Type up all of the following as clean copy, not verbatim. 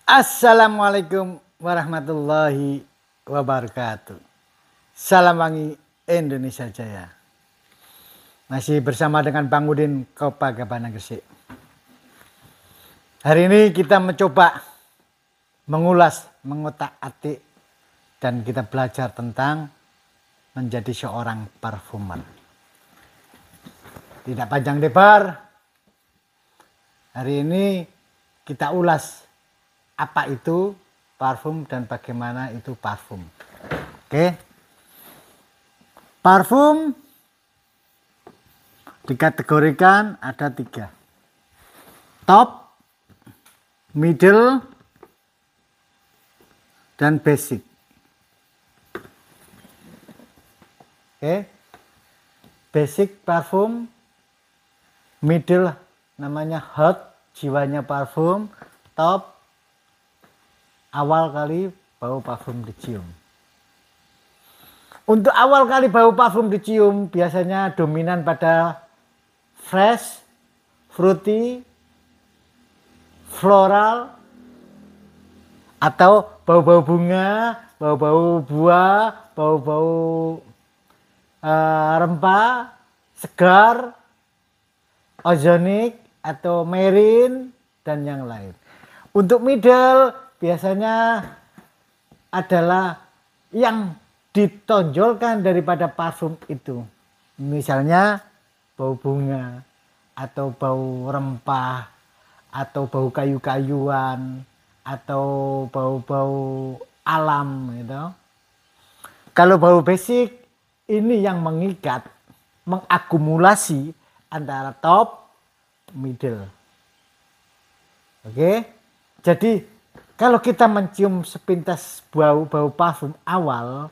Assalamualaikum warahmatullahi wabarakatuh. Salam wangi Indonesia Jaya. Masih bersama dengan Bang Udin Kopakabana Gresik. Hari ini kita mencoba mengulas, mengotak-atik, dan kita belajar tentang menjadi seorang parfumer. Tidak panjang lebar. Hari ini kita ulas apa itu parfum dan bagaimana itu parfum. Oke. Parfum dikategorikan ada 3. Top, middle, dan basic. Oke. Basic parfum, middle namanya hot, jiwanya parfum, top awal kali bau parfum dicium. Untuk awal kali bau parfum dicium biasanya dominan pada fresh, fruity, floral, atau bau-bau bunga, bau-bau buah, bau-bau rempah, segar, ozonik atau merin dan yang lain. Untuk middle biasanya adalah yang ditonjolkan daripada parfum itu. Misalnya bau bunga atau bau rempah atau bau kayu-kayuan atau bau-bau alam gitu. Kalau bau basic ini yang mengikat, mengakumulasi antara top, middle. Oke. Jadi kalau kita mencium sepintas bau parfum awal,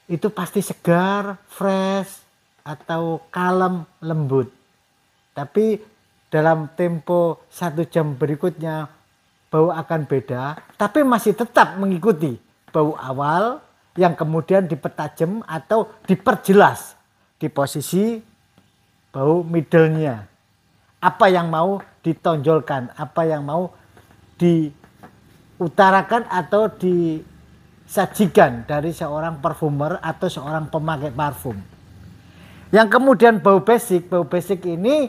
itu pasti segar, fresh, atau kalem, lembut. Tapi dalam tempo 1 jam berikutnya, bau akan beda, tapi masih tetap mengikuti bau awal yang kemudian dipertajam atau diperjelas di posisi bau middle-nya. Apa yang mau ditonjolkan, apa yang mau diutarakan atau disajikan dari seorang parfumer atau seorang pemakai parfum. Yang kemudian bau basic ini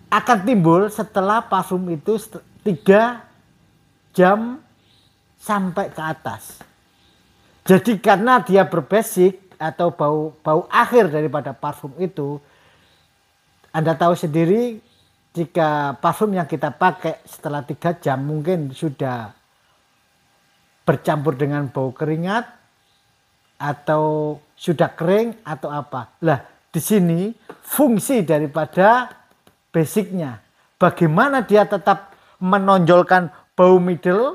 akan timbul setelah parfum itu 3 jam sampai ke atas. Jadi karena dia berbasic atau bau akhir daripada parfum itu, Anda tahu sendiri jika parfum yang kita pakai setelah 3 jam mungkin sudah bercampur dengan bau keringat atau sudah kering atau apa. Lah, di sini fungsi daripada basicnya. Bagaimana dia tetap menonjolkan bau middle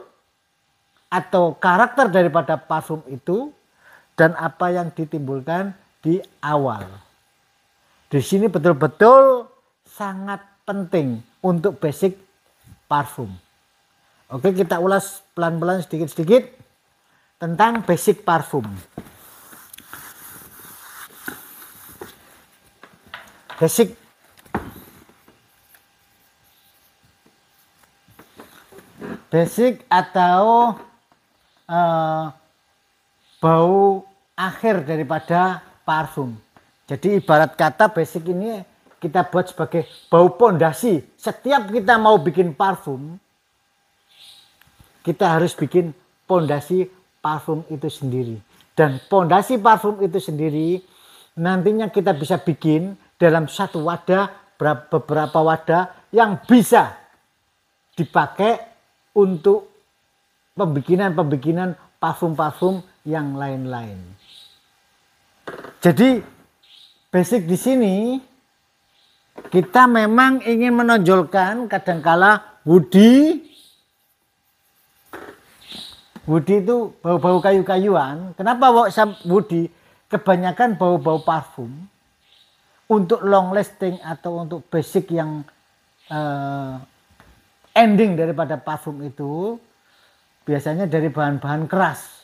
atau karakter daripada parfum itu dan apa yang ditimbulkan di awal. Di sini betul-betul sangat penting untuk basic parfum. Oke, kita ulas pelan-pelan sedikit-sedikit tentang basic parfum. Basic atau bau akhir daripada parfum. Jadi ibarat kata basic ini kita buat sebagai bau pondasi. Setiap kita mau bikin parfum, kita harus bikin pondasi parfum itu sendiri. Dan pondasi parfum itu sendiri nantinya kita bisa bikin dalam satu wadah, beberapa wadah yang bisa dipakai untuk pembikinan parfum-parfum yang lain-lain. Jadi basic di sini kita memang ingin menonjolkan kadangkala woody itu bau-bau kayu-kayuan. Kenapa woody? Kebanyakan bau-bau parfum untuk long lasting atau untuk basic yang ending daripada parfum itu biasanya dari bahan-bahan keras.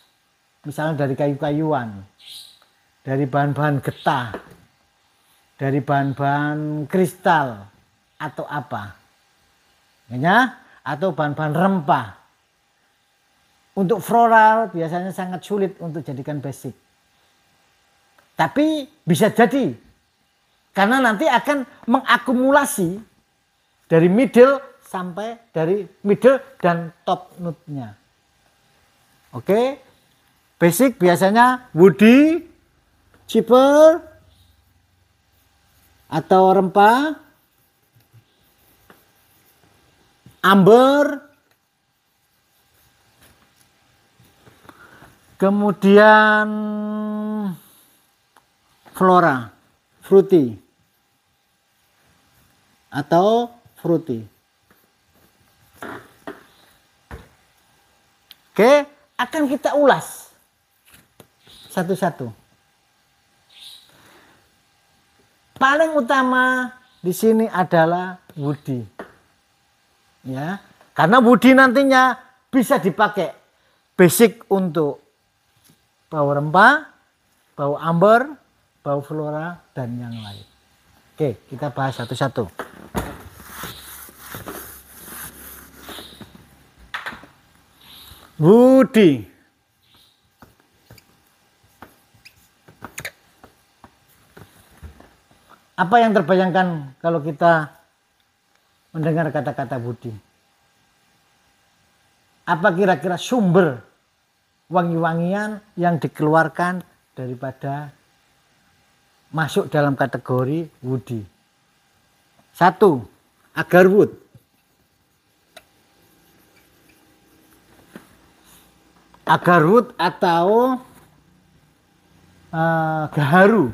Misalnya dari kayu-kayuan, dari bahan-bahan getah, dari bahan-bahan kristal atau apa. Ya, atau bahan-bahan rempah. Untuk floral biasanya sangat sulit untuk jadikan basic. Tapi bisa jadi karena nanti akan mengakumulasi dari middle sampai dari middle dan top note-nya. Oke. Basic biasanya woody, chipper atau rempah, amber, kemudian flora, fruity atau fruity. Oke, akan kita ulas satu-satu. Paling utama di sini adalah woody. Ya, karena woody nantinya bisa dipakai basic untuk bau rempah, bau amber, bau flora, dan yang lain. Oke, kita bahas satu-satu. Woody. Apa yang terbayangkan kalau kita mendengar kata-kata woody? Apa kira-kira sumber wangi-wangian yang dikeluarkan daripada masuk dalam kategori woody? 1. Agarwood. Agarwood atau gaharu.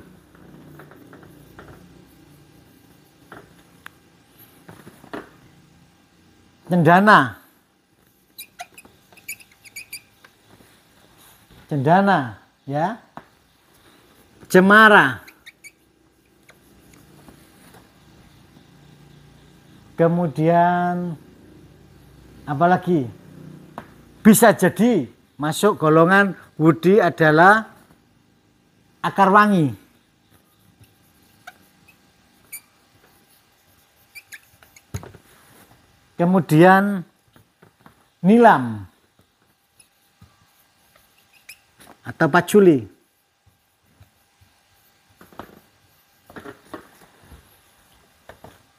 Cendana. Cendana, ya. Cemara. Kemudian apalagi? Bisa jadi masuk golongan woody adalah akar wangi. Kemudian nilam atau patchouli.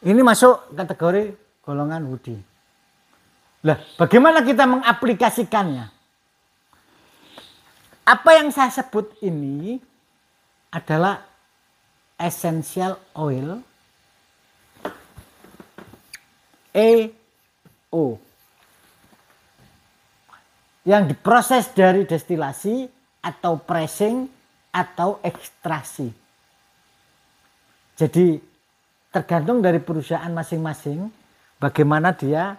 Ini masuk kategori golongan woody. Lah, bagaimana kita mengaplikasikannya? Apa yang saya sebut ini adalah essential oil EO yang diproses dari destilasi atau pressing atau ekstraksi. Jadi tergantung dari perusahaan masing-masing bagaimana dia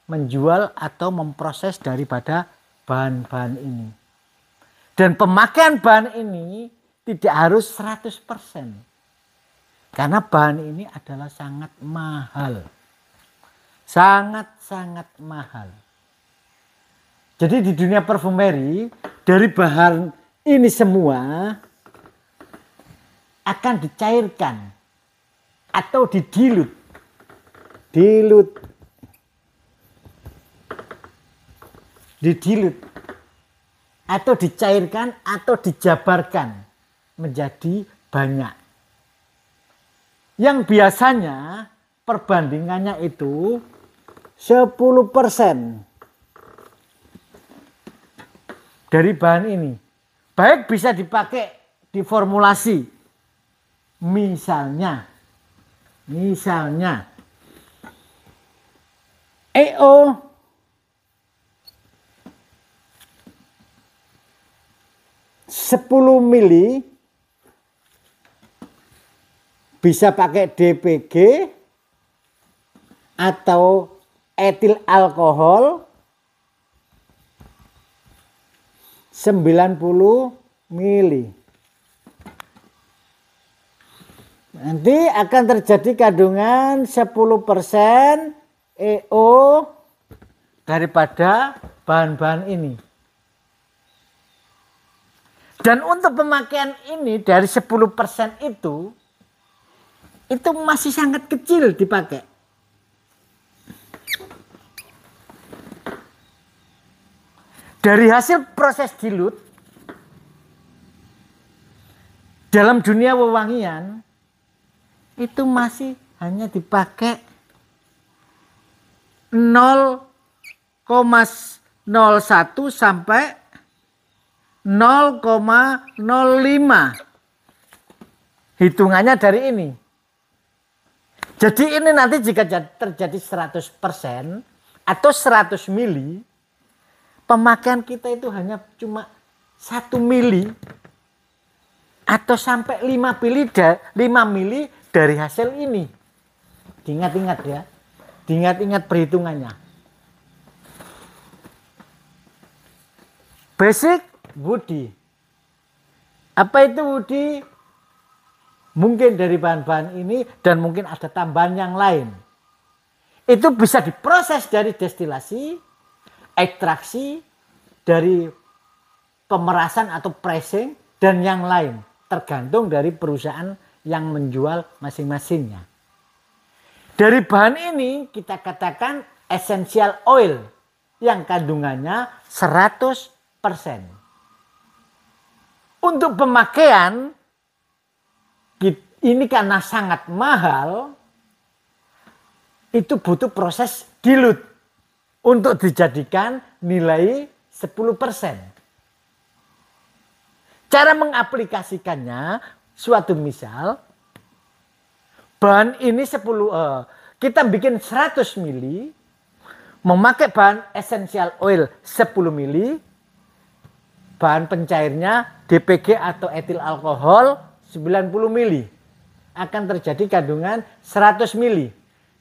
menjual atau memproses daripada bahan-bahan ini. Dan pemakaian bahan ini tidak harus 100%. Karena bahan ini adalah sangat mahal. Sangat-sangat mahal. Jadi di dunia parfumeri dari bahan ini semua akan dicairkan atau didilut. Didilut atau dicairkan atau dijabarkan menjadi banyak. Yang biasanya perbandingannya itu 10% dari bahan ini. Baik bisa dipakai di formulasi. Misalnya EO (10 mili) bisa pakai DPG atau etil alkohol 90 mili. Nanti akan terjadi kandungan 10% EO daripada bahan-bahan ini. Dan untuk pemakaian ini dari 10% itu masih sangat kecil dipakai. Dari hasil proses dilute dalam dunia wewangian itu masih hanya dipakai 0,01 sampai 0,05. Hitungannya dari ini. Jadi ini nanti jika terjadi 100% atau 100 mili, pemakaian kita itu hanya cuma 1 mili atau sampai 5 mili dari hasil ini. Diingat-ingat ya. Diingat-ingat perhitungannya. Basic woody. Apa itu woody? Mungkin dari bahan-bahan ini dan mungkin ada tambahan yang lain. Itu bisa diproses dari destilasi, ekstraksi, dari pemerasan atau pressing dan yang lain. Tergantung dari perusahaan yang menjual masing-masingnya. Dari bahan ini kita katakan essential oil yang kandungannya 100%. Untuk pemakaian ini karena sangat mahal, itu butuh proses dilute untuk dijadikan nilai 10%. Cara mengaplikasikannya, suatu misal, bahan ini kita bikin 100 mili, memakai bahan essential oil 10 mili, bahan pencairnya DPG atau etil alkohol 90 mili. Akan terjadi kandungan 100 mili.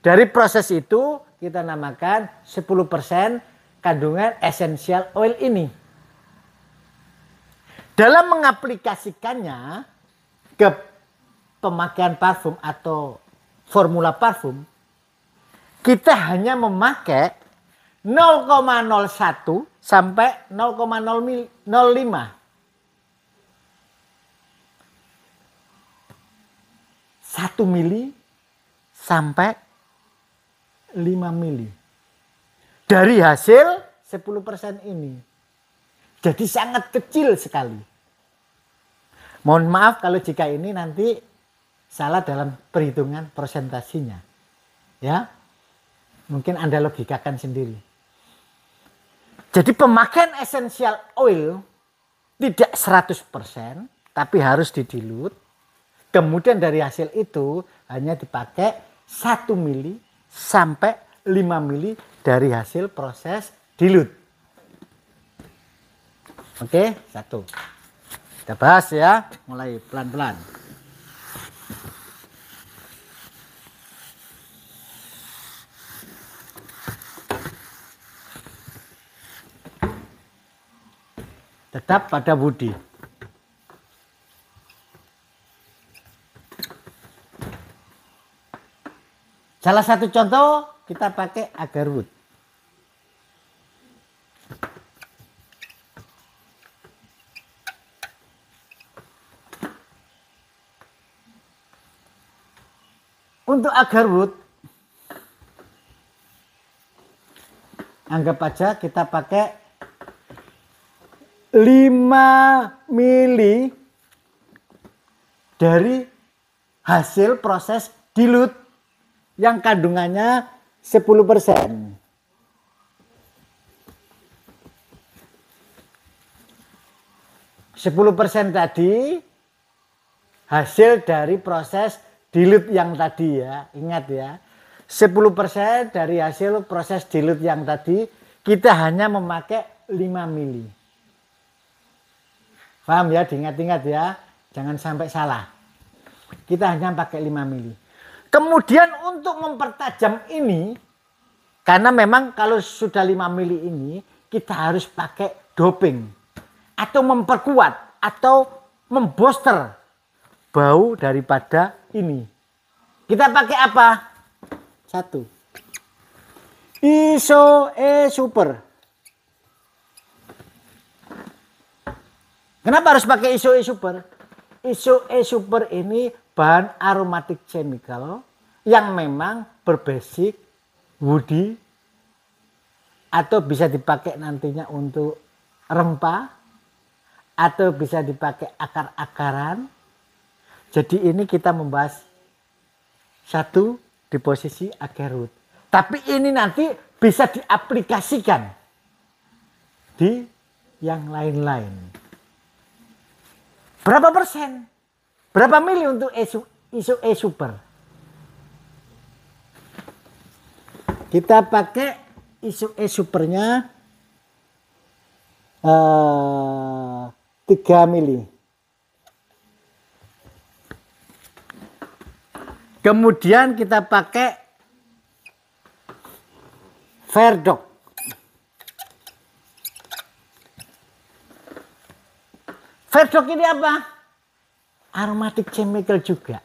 Dari proses itu kita namakan 10% kandungan essential oil ini. Dalam mengaplikasikannya ke pemakaian parfum atau formula parfum, kita hanya memakai 0,01 sampai 0,05. 1 mili sampai 5 mili. Dari hasil 10% ini. Jadi sangat kecil sekali. Mohon maaf kalau jika ini nanti salah dalam perhitungan persentasinya. Ya. Mungkin Anda logikakan sendiri. Jadi pemakaian essential oil tidak 100%, tapi harus didilute. Kemudian dari hasil itu hanya dipakai 1 mili sampai 5 mili dari hasil proses dilute. Oke, satu. Kita bahas ya, mulai pelan-pelan. Tetap pada woody. Salah satu contoh kita pakai agarwood. Untuk agarwood, anggap aja kita pakai 5 mili dari hasil proses dilute yang kandungannya 10%. %10 tadi hasil dari proses dilute yang tadi ya. Ingat ya. 10% dari hasil proses dilute yang tadi kita hanya memakai 5 mili. Paham ya? Diingat-ingat ya. Jangan sampai salah. Kita hanya pakai 5 mili. Kemudian untuk mempertajam ini, karena memang kalau sudah 5 mili ini, kita harus pakai doping. Atau memperkuat, atau membooster bau daripada ini. Kita pakai apa? 1. Iso-E Super. Kenapa harus pakai Iso-E Super? Iso-E Super ini bahan aromatic chemical yang memang berbasic woody atau bisa dipakai nantinya untuk rempah atau bisa dipakai akar-akaran. Jadi ini kita membahas satu di posisi agarwood. Tapi ini nanti bisa diaplikasikan di yang lain-lain. Berapa persen? Berapa mili untuk isu super? Kita pakai isu supernya 3 mili. Kemudian kita pakai Verdok. Verdok ini apa? Aromatic chemical juga.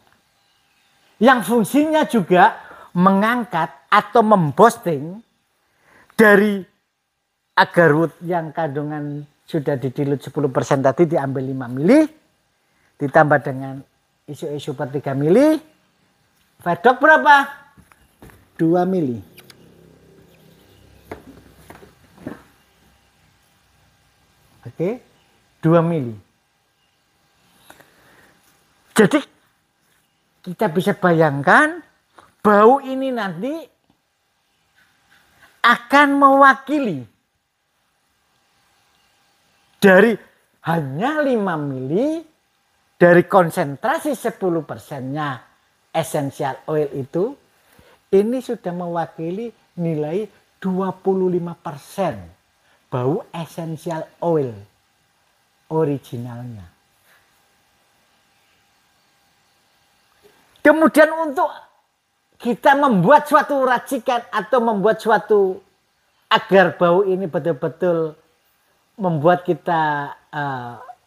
Yang fungsinya juga mengangkat atau memboosting dari agarwood yang kandungan sudah didilut 10% tadi diambil 5 mili. Ditambah dengan isu super 3 mili. Verdok berapa? 2 mili. Oke, 2 mili. Jadi kita bisa bayangkan bau ini nanti akan mewakili dari hanya 5 mili dari konsentrasi 10%-nya essential oil itu, ini sudah mewakili nilai 25% bau essential oil originalnya. Kemudian untuk kita membuat suatu racikan atau membuat suatu agar bau ini betul-betul membuat kita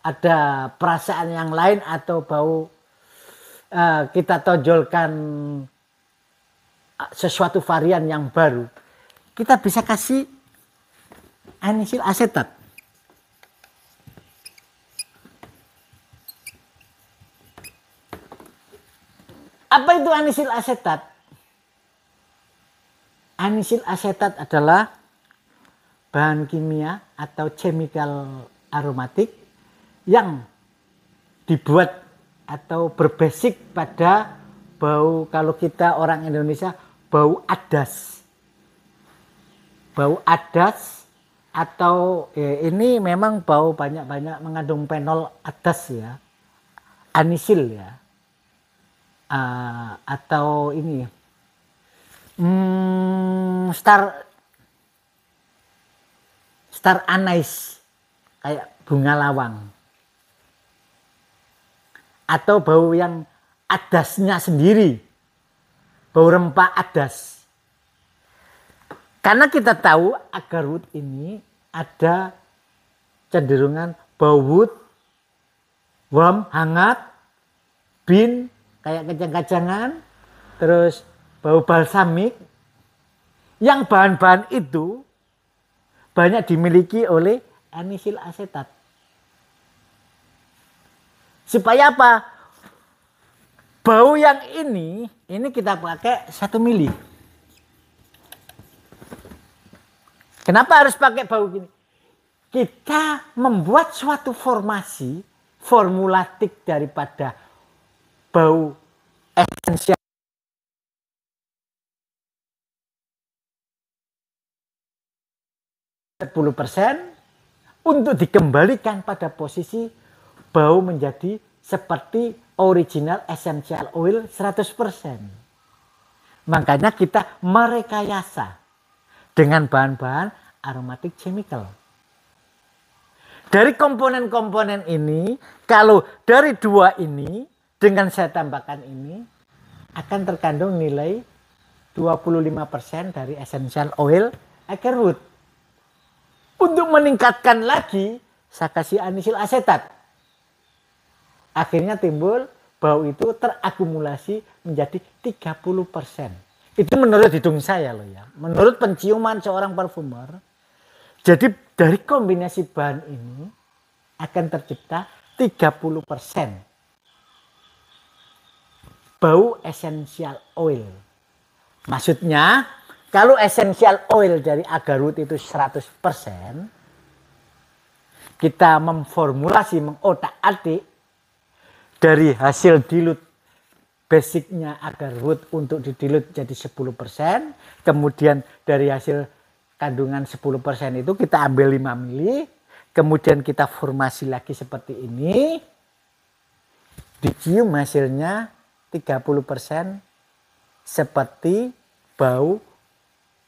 ada perasaan yang lain atau bau kita tonjolkan sesuatu varian yang baru, kita bisa kasih anisil asetat. Apa itu anisil asetat? Anisil asetat adalah bahan kimia atau chemical aromatik yang dibuat atau berbasis pada bau, kalau kita orang Indonesia, bau adas. Bau adas atau ini memang bau banyak-banyak mengandung fenol adas ya. Anisil ya. Atau ini star anise kayak bunga lawang. Atau bau yang adasnya sendiri, bau rempah adas. Karena kita tahu agarwood ini ada cenderungan bau wood, warm, hangat, bin, kayak kacang-kacangan, terus bau balsamik, yang bahan-bahan itu banyak dimiliki oleh anisil asetat. Supaya apa? Bau yang ini kita pakai 1 mili. Kenapa harus pakai bau gini? Kita membuat suatu formulatik daripada bau esensial 10% untuk dikembalikan pada posisi bau menjadi seperti original essential oil 100%. Makanya kita merekayasa dengan bahan-bahan aromatic chemical. Dari komponen-komponen ini, kalau dari 2 ini dengan saya tambahkan ini akan terkandung nilai 25% dari essential oil agarwood. Untuk meningkatkan lagi, saya kasih anisil asetat. Akhirnya timbul bau itu terakumulasi menjadi 30%. Itu menurut hidung saya loh ya. Menurut penciuman seorang parfumer. Jadi dari kombinasi bahan ini akan tercipta 30% bau essential oil. Maksudnya kalau essential oil dari agarwood itu 100%, kita memformulasi, mengotak-atik dari hasil dilute basicnya agar root untuk didilute jadi 10%. Kemudian dari hasil kandungan 10% itu kita ambil 5 mili. Kemudian kita formasi lagi seperti ini. Dicium hasilnya 30% seperti bau,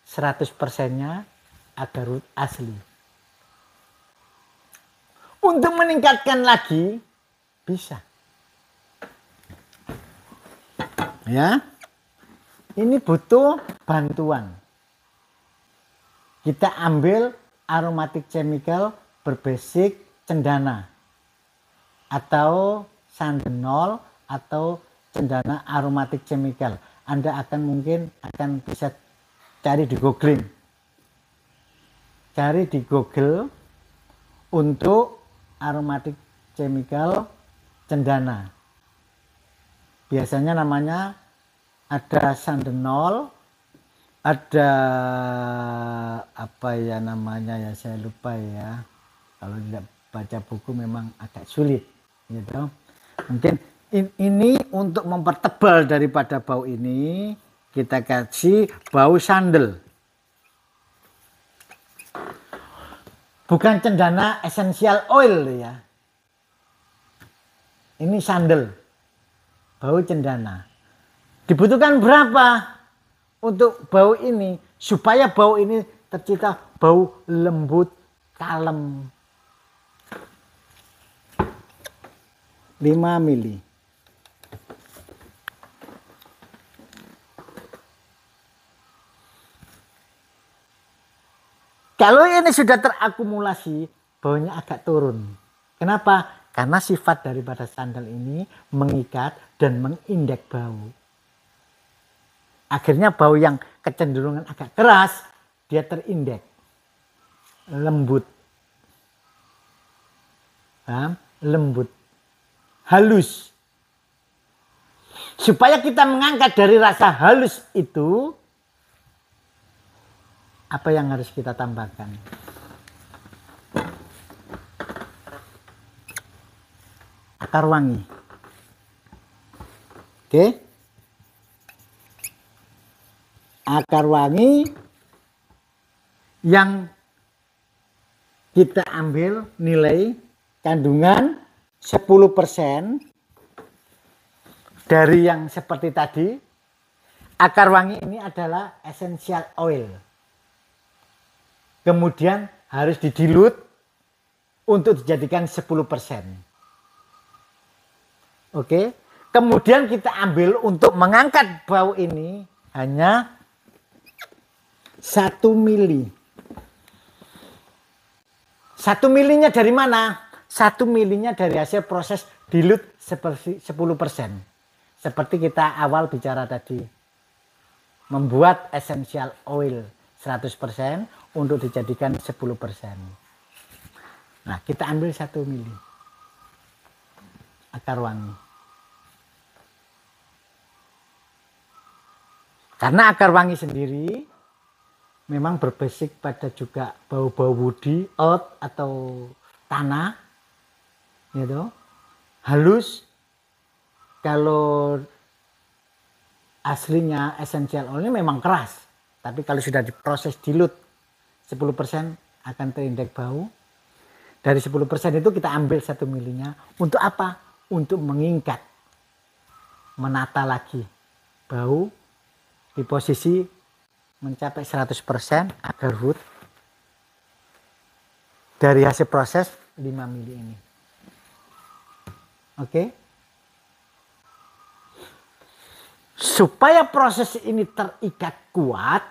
100%-nya agar root asli. Untuk meningkatkan lagi bisa. Ya. Ini butuh bantuan. Kita ambil aromatic chemical berbasic cendana atau sandenol atau cendana aromatic chemical. Anda mungkin akan bisa cari di googling. Cari di Google untuk aromatic chemical cendana. Biasanya namanya ada sandenol, ada apa ya namanya ya, saya lupa ya. Kalau tidak baca buku memang agak sulit, gitu. Mungkin ini untuk mempertebal daripada bau ini, kita kasih bau sandal. Bukan cendana essential oil ya. Ini sandal. Bau cendana. Dibutuhkan berapa untuk bau ini? Supaya bau ini tercipta bau lembut, kalem. 5 mili. Kalau ini sudah terakumulasi, baunya agak turun. Kenapa? Karena sifat daripada sandal ini mengikat dan mengindeks bau. Akhirnya bau yang kecenderungan agak keras, dia terindeks. Lembut. Lembut. Halus. Supaya kita mengangkat dari rasa halus itu, apa yang harus kita tambahkan? Akar wangi. Oke. Akar wangi yang kita ambil nilai kandungan 10% dari yang seperti tadi. Akar wangi ini adalah essential oil. Kemudian harus didilute untuk dijadikan 10%. Oke, kemudian kita ambil untuk mengangkat bau ini hanya 1 mili. 1 milinya dari mana? 1 milinya dari hasil proses dilute seperti 10%. Seperti kita awal bicara tadi. Membuat essential oil 100% untuk dijadikan 10%. Nah, kita ambil 1 mili. Akar wangi. Karena akar wangi sendiri memang berbasis pada juga bau-bau woody, earth atau tanah, gitu. Halus. Kalau aslinya essential oil ini memang keras, tapi kalau sudah diproses dilute 10% akan terindeks bau. Dari 10% itu kita ambil 1 milinya untuk apa? Untuk mengikat, menata lagi bau di posisi mencapai 100% agar root dari hasil proses 5 mili ini. Oke. Supaya proses ini terikat kuat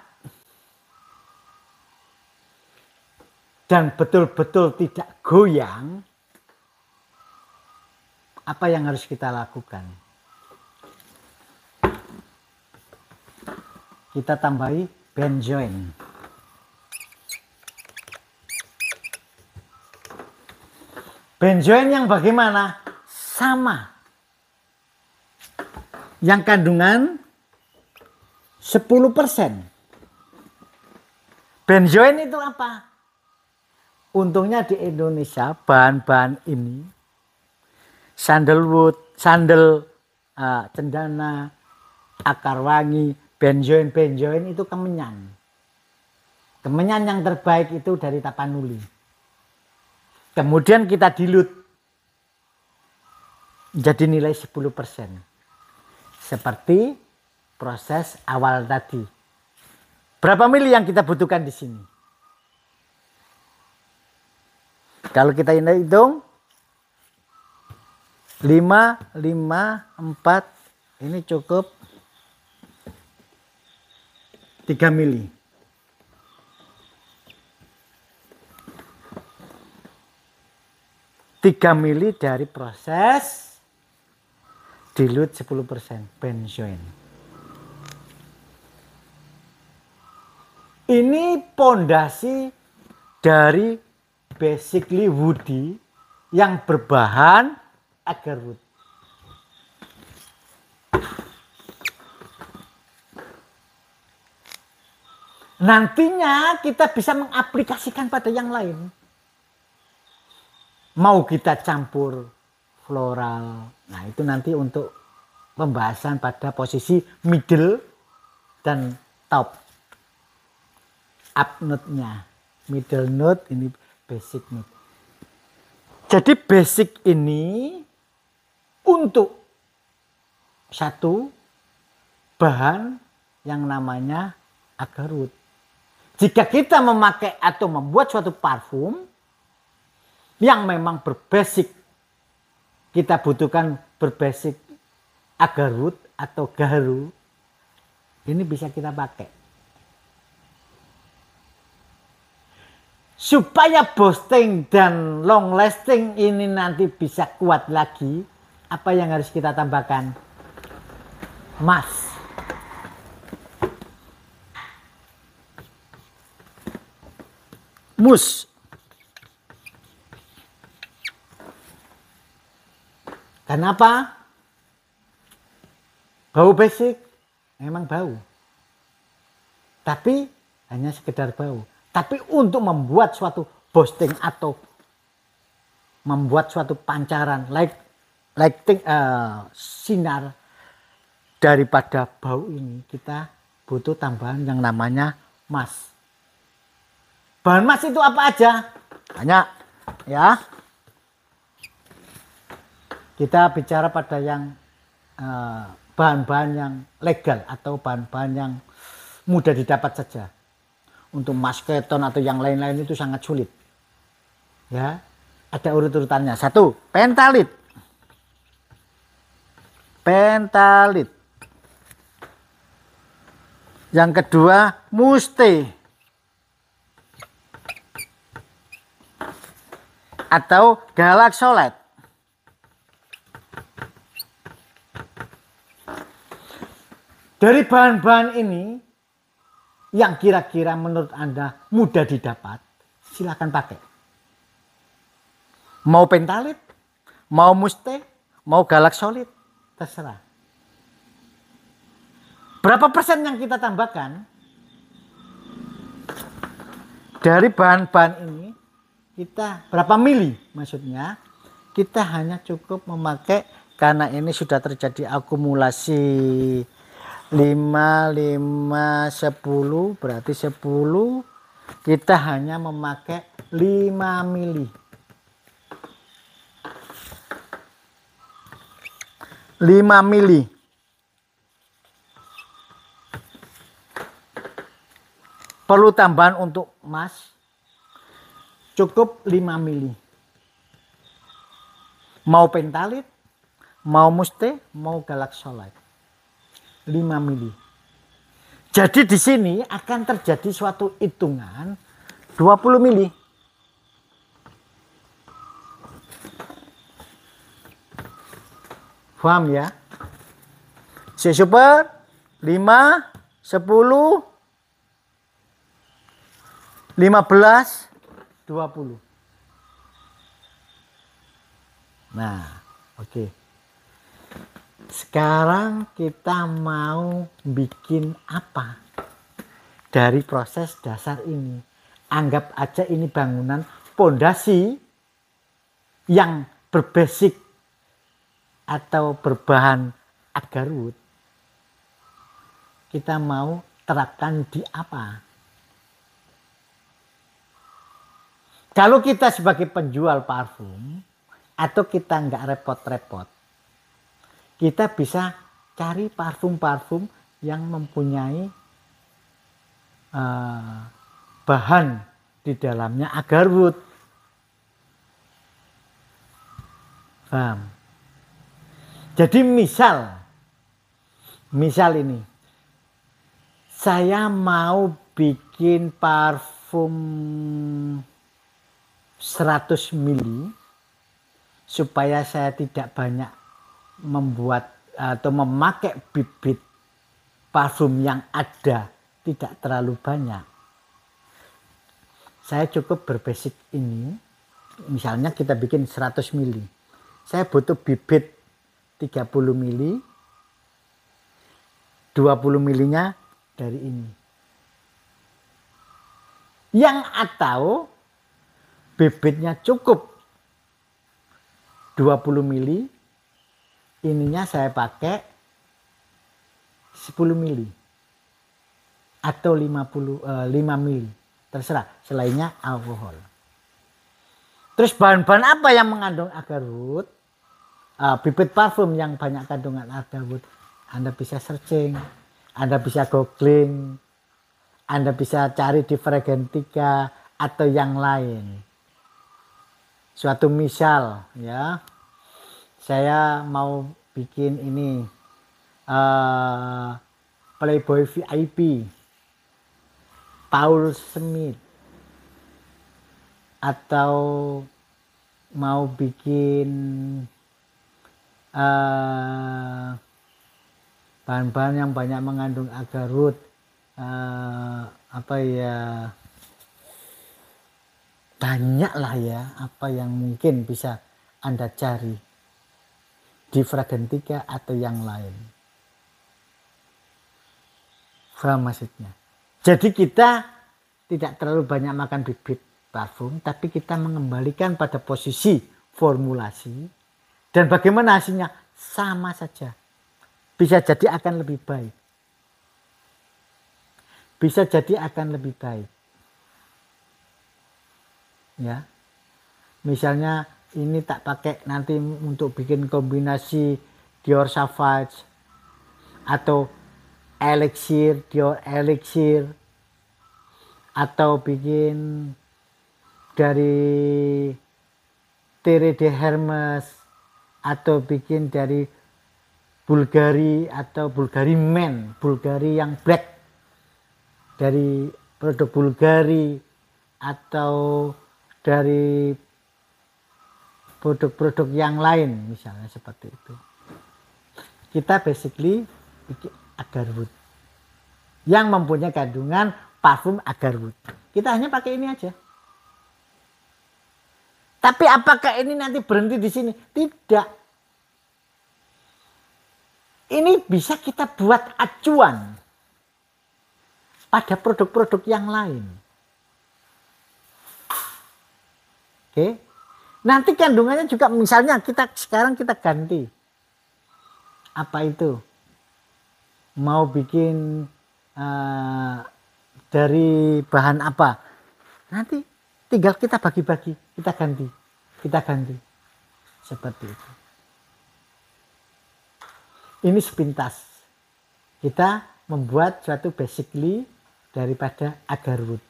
dan betul-betul tidak goyang, apa yang harus kita lakukan? Kita tambahi benzoin. Benzoin yang bagaimana? Sama. Yang kandungan 10%. Benzoin itu apa? Untungnya di Indonesia bahan-bahan ini sandalwood, cendana, akar wangi, benjoin itu kemenyan. Kemenyan yang terbaik itu dari Tapanuli. Kemudian kita dilute jadi nilai 10%. Seperti proses awal tadi. Berapa mili yang kita butuhkan di sini? Kalau kita hitung 5, 4 ini cukup 3 mili. 3 mili dari proses dilute 10% benzoin. Ini pondasi dari basically woody yang berbahan agarwood. Nantinya kita bisa mengaplikasikan pada yang lain. Mau kita campur floral. Nah itu nanti untuk pembahasan pada posisi middle dan top. Up note-nya. Middle note ini basic note. Jadi basic ini untuk satu bahan yang namanya agarwood. Jika kita memakai atau membuat suatu parfum yang memang berbasic, kita butuhkan berbasic agarwood atau gaharu, ini bisa kita pakai. Supaya boosting dan long lasting ini nanti bisa kuat lagi, apa yang harus kita tambahkan? Mas. Mus. Kenapa? Bau basic memang bau. Tapi hanya sekedar bau. Tapi untuk membuat suatu boosting atau membuat suatu pancaran lighting sinar daripada bau ini, kita butuh tambahan yang namanya mas. Bahan mas itu apa aja? Banyak ya. Kita bicara pada yang bahan-bahan yang legal atau bahan-bahan yang mudah didapat saja. Untuk masketon atau yang lain-lain itu sangat sulit. Ya, ada urut-urutannya. 1, pentalit. Pentalit. Yang kedua, muste. Atau galaksolet. Dari bahan-bahan ini yang kira-kira menurut Anda mudah didapat, silakan pakai. Mau pentalit, mau muste, mau galaksolit, terserah. Berapa persen yang kita tambahkan dari bahan-bahan ini, kita berapa mili maksudnya, kita hanya cukup memakai, karena ini sudah terjadi akumulasi 5, 5, 10, berarti 10, kita hanya memakai 5 mili. 5 mili. Perlu tambahan untuk mas, cukup 5 mili. Mau pentalit, mau muste, mau galaksolit. 5 mili. Jadi di sini akan terjadi suatu hitungan 20 mili. Paham ya? Super 5, 10, 15, 20. Nah, oke. Sekarang kita mau bikin apa dari proses dasar ini? Anggap aja ini bangunan pondasi yang berbasic atau berbahan agarwood, kita mau terapkan di apa? Kalau kita sebagai penjual parfum atau kita nggak repot-repot, kita bisa cari parfum-parfum yang mempunyai bahan di dalamnya agarwood. Paham? Jadi misal ini, saya mau bikin parfum 100 mili supaya saya tidak banyak membuat atau memakai bibit parfum yang ada tidak terlalu banyak. Saya cukup berbasic ini, misalnya kita bikin 100 mili. Saya butuh bibit 30 mili, 20 milinya dari ini. Yang atau bibitnya cukup 20 mili, ininya saya pakai 10 mili atau 5 mili, terserah, selainnya alkohol. Terus bahan-bahan apa yang mengandung agarwood? Bibit parfum yang banyak kandungan agarwood, Anda bisa searching, Anda bisa googling, Anda bisa cari di Fragrantica atau yang lain. Suatu misal ya, saya mau bikin ini Playboy VIP, Paul Smith, atau mau bikin bahan-bahan yang banyak mengandung agarwood, apa ya, banyaklah ya apa yang mungkin bisa Anda cari di Fragrantica atau yang lain. Paham maksudnya? Jadi kita tidak terlalu banyak makan bibit parfum, tapi kita mengembalikan pada posisi formulasi, dan bagaimana hasilnya sama saja. Bisa jadi akan lebih baik. Bisa jadi akan lebih baik. Ya, misalnya ini tak pakai nanti untuk bikin kombinasi Dior Sauvage atau elixir, Dior elixir, atau bikin dari Thierry de Hermes, atau bikin dari Bulgari atau Bulgari Men, Bulgari yang black, dari produk Bulgari, atau dari produk-produk yang lain misalnya seperti itu. Kita basically bikin agarwood yang mempunyai kandungan parfum agarwood. Kita hanya pakai ini aja. Tapi apakah ini nanti berhenti di sini? Tidak. Ini bisa kita buat acuan pada produk-produk yang lain. Oke, nanti kandungannya juga misalnya sekarang kita ganti. Apa itu? Mau bikin dari bahan apa? Nanti tinggal kita bagi-bagi, kita ganti. Seperti itu. Ini sepintas. Kita membuat suatu basically daripada agarwood.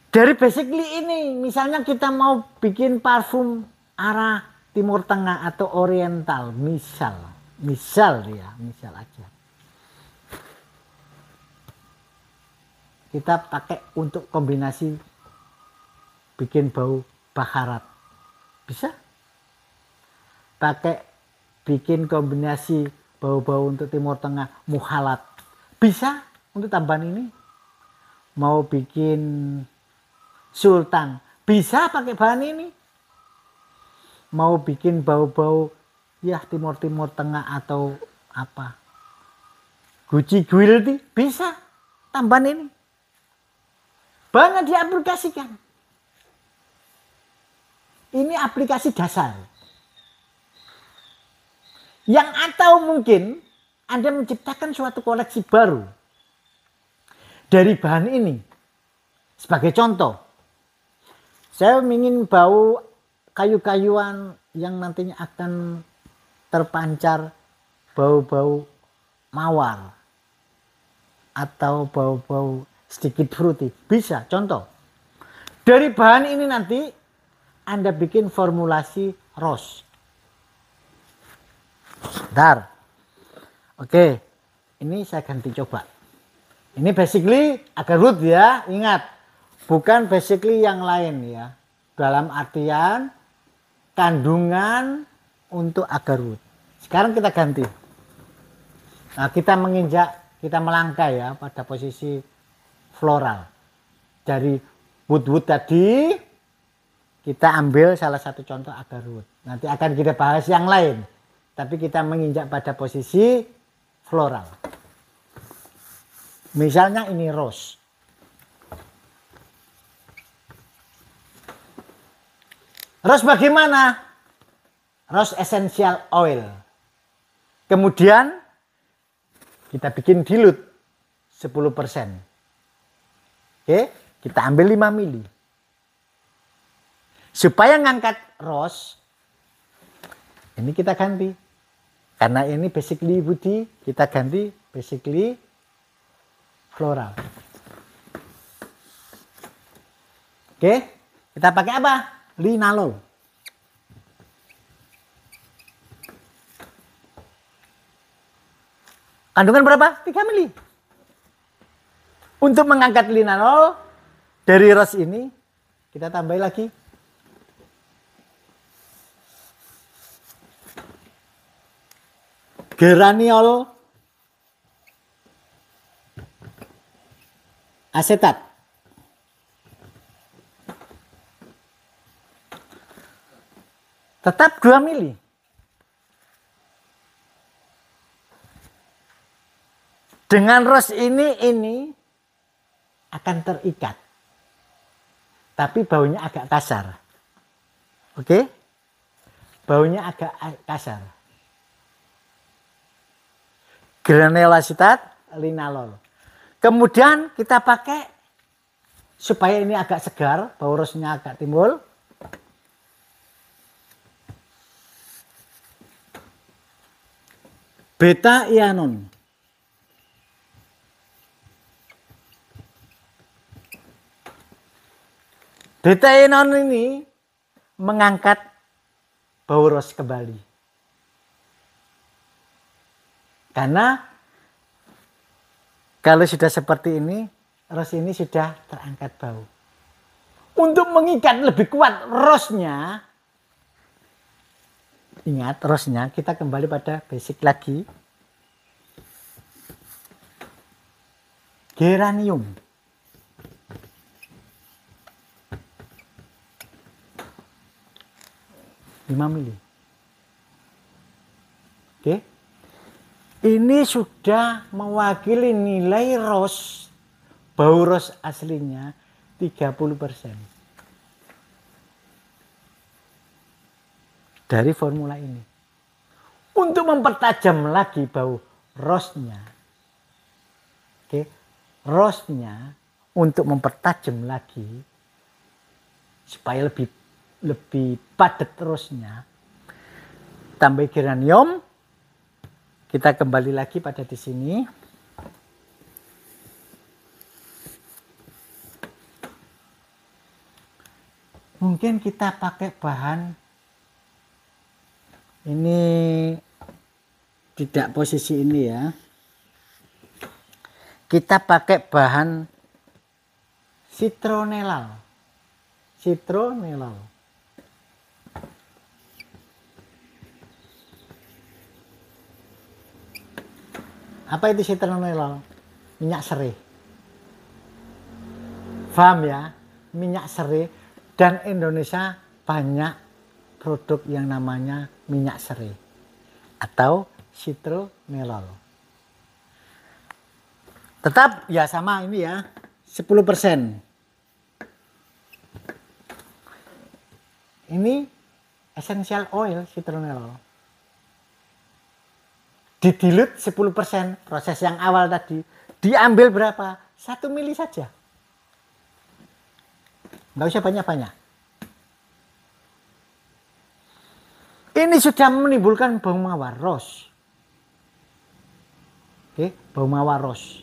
Dari basically ini, misalnya kita mau bikin parfum arah Timur Tengah atau Oriental, misal aja. Kita pakai untuk kombinasi bikin bau bakarat, bisa. Pakai bikin kombinasi bau-bau untuk Timur Tengah, muhalat, bisa untuk tambahan ini. Mau bikin sultan, bisa pakai bahan ini. Mau bikin bau-bau ya Timur Tengah atau apa, Gucci Guilty, bisa tambahan ini. banyak diaplikasikan. Ini aplikasi dasar. Yang atau mungkin Anda menciptakan suatu koleksi baru dari bahan ini. Sebagai contoh, saya ingin bau kayu-kayuan yang nantinya akan terpancar bau-bau mawar atau bau-bau sedikit fruity. Bisa, contoh. Dari bahan ini nanti Anda bikin formulasi rose. Bentar. Oke, ini saya ganti coba. Ini basically agarwood ya, ingat. Bukan basically yang lain ya. Dalam artian kandungan untuk agarwood. Sekarang kita ganti. Nah, kita menginjak, kita melangkah ya pada posisi floral. Dari wood tadi kita ambil salah satu contoh agarwood. Nanti akan kita bahas yang lain. Tapi kita menginjak pada posisi floral. Misalnya ini rose. Rose bagaimana? Rose essential oil. Kemudian kita bikin dilute 10%. Oke, kita ambil 5 mili. Supaya ngangkat rose, ini kita ganti. Karena ini basically woody, kita ganti basically floral. Oke, kita pakai apa? Linalool. Kandungan berapa? 3 mili. Untuk mengangkat linalool dari rose ini, kita tambah lagi geraniol asetat. Tetap 2 mili. Dengan rose ini akan terikat. Tapi baunya agak kasar. Oke? Baunya agak kasar. Geraniol asetat, linalool. Kemudian kita pakai supaya ini agak segar, bau rose-nya agak timbul. Beta ianon. Beta ianon ini mengangkat bau rose kembali. Karena kalau sudah seperti ini, rose ini sudah terangkat bau. Untuk mengikat lebih kuat rose-nya, ingat rose-nya, kita kembali pada basic lagi. Geranium. Lima mili. Oke. Ini sudah mewakili nilai rose, bau rose aslinya 30%. Dari formula ini. Untuk mempertajam lagi bau rose-nya. Oke, rose-nya untuk mempertajam lagi supaya lebih padat rose-nya. Tambah geranium. Kita kembali lagi pada di sini. Mungkin kita pakai bahan ini tidak posisi ini ya. Kita pakai bahan citronellal. Citronellal. Apa itu citronellal? Minyak serai. Paham ya? Minyak serai. Dan Indonesia banyak produk yang namanya minyak serai. Atau citronellal. Tetap ya sama ini ya. 10%. Ini essential oil citronella. Didilut 10%, proses yang awal tadi. Diambil berapa? 1 mili saja. Nggak usah banyak-banyak. Ini sudah menimbulkan bau mawar rose. Oke, bau mawar rose.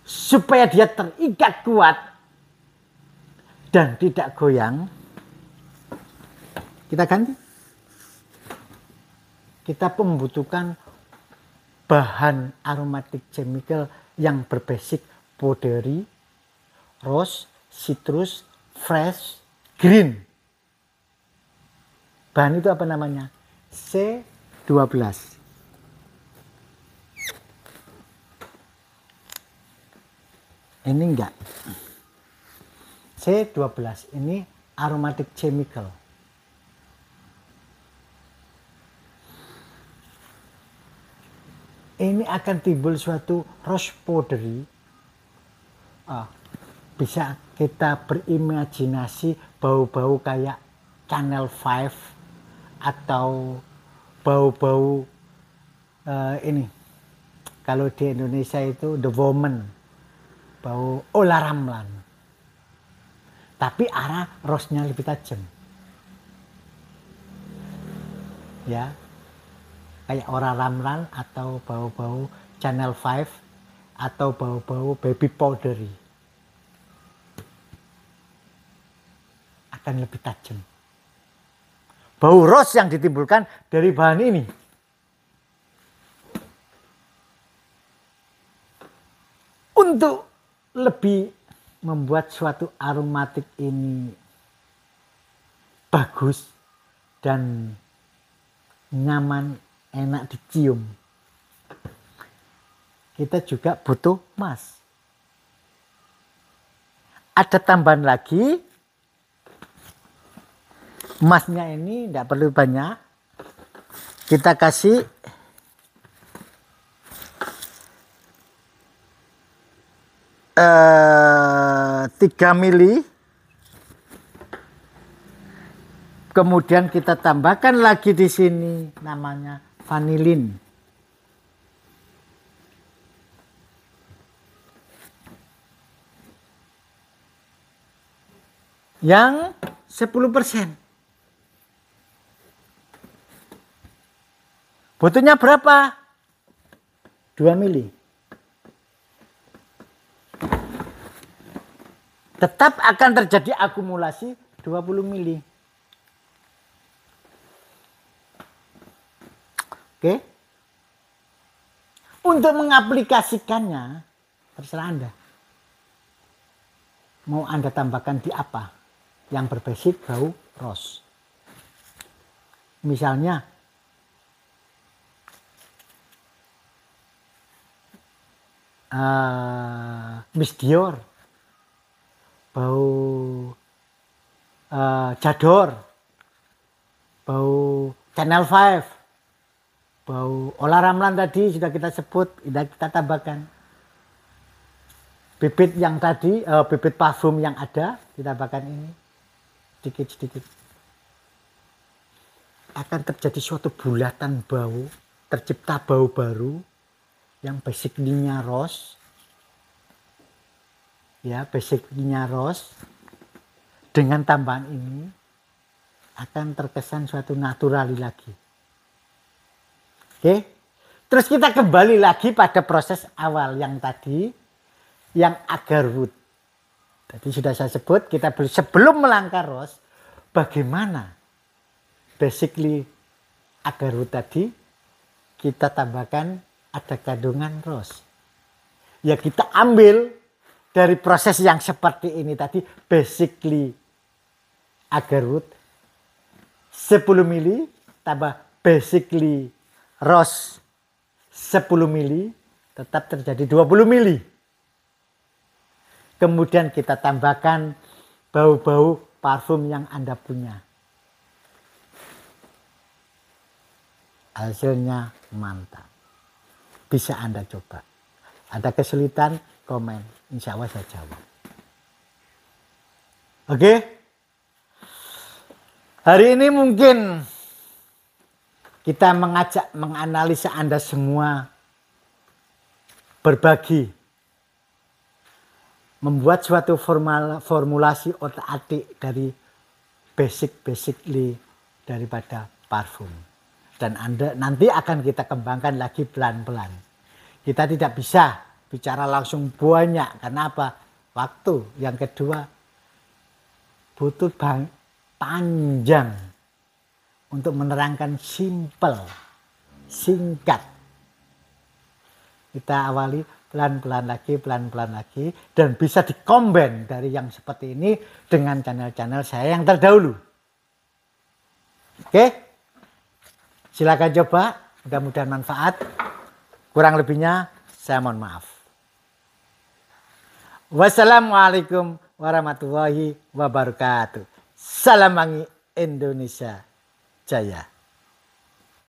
Supaya dia terikat kuat dan tidak goyang, kita ganti. Kita membutuhkan bahan aromatic chemical yang berbasic powdery, rose, citrus, fresh, green. Bahan itu apa namanya? C12. Ini enggak. C12 ini aromatic chemical. Ini akan timbul suatu rose powdery. Bisa kita berimajinasi bau-bau kayak Channel 5 atau bau-bau ini. Kalau di Indonesia itu The Woman, bau Ola Ramlan. Tapi arah rose-nya lebih tajam. Ya. Kayak Ola Ramlan atau bau-bau Channel 5 atau bau-bau baby powdery. Akan lebih tajam. Bau rose yang ditimbulkan dari bahan ini. Untuk lebih membuat suatu aromatik ini bagus dan nyaman, enak dicium, kita juga butuh emas. Ada tambahan lagi, emasnya ini tidak perlu banyak, kita kasih 3 mili. Kemudian kita tambahkan lagi di sini namanya vanilin. Yang 10%. Butuhnya berapa? 2 mili. Tetap akan terjadi akumulasi 20 mili. Oke. Untuk mengaplikasikannya, terserah Anda. Mau Anda tambahkan di apa? Yang berbasis bau rose. Misalnya, Miss Dior, bau Jador, bau Channel 5, bau Ola Ramlan tadi sudah kita sebut, sudah kita tambahkan. Bibit yang tadi, bibit parfum yang ada, ditambahkan ini sedikit-sedikit. Akan terjadi suatu bulatan bau, tercipta bau baru yang basicnya rose. Ya, basicnya rose. Dengan tambahan ini akan terkesan suatu naturali lagi. Oke. Terus kita kembali lagi pada proses awal yang tadi, yang agarwood. Tadi sudah saya sebut, kita sebelum melangkah rose, bagaimana basically agarwood tadi kita tambahkan ada kandungan rose. Ya kita ambil dari proses yang seperti ini tadi, basically agarwood 10 mili tambah basically rose 10 mili, tetap terjadi 20 mili. Kemudian kita tambahkan bau-bau parfum yang Anda punya. Hasilnya mantap. Bisa Anda coba. Ada kesulitan, komen. Insya Allah saya jawab. Oke? Hari ini mungkin kita mengajak menganalisa Anda semua berbagi, membuat suatu formulasi otak-atik dari basically daripada parfum. Dan Anda nanti akan kita kembangkan lagi pelan-pelan. Kita tidak bisa bicara langsung banyak. Karena apa? Waktu. Yang kedua, butuh panjang untuk menerangkan simple, singkat. Kita awali pelan-pelan lagi, dan bisa dikombin dari yang seperti ini dengan channel-channel saya yang terdahulu. Oke, silakan coba, mudah-mudahan manfaat. Kurang lebihnya saya mohon maaf. Wassalamualaikum warahmatullahi wabarakatuh. Salam wangi Indonesia Jaya.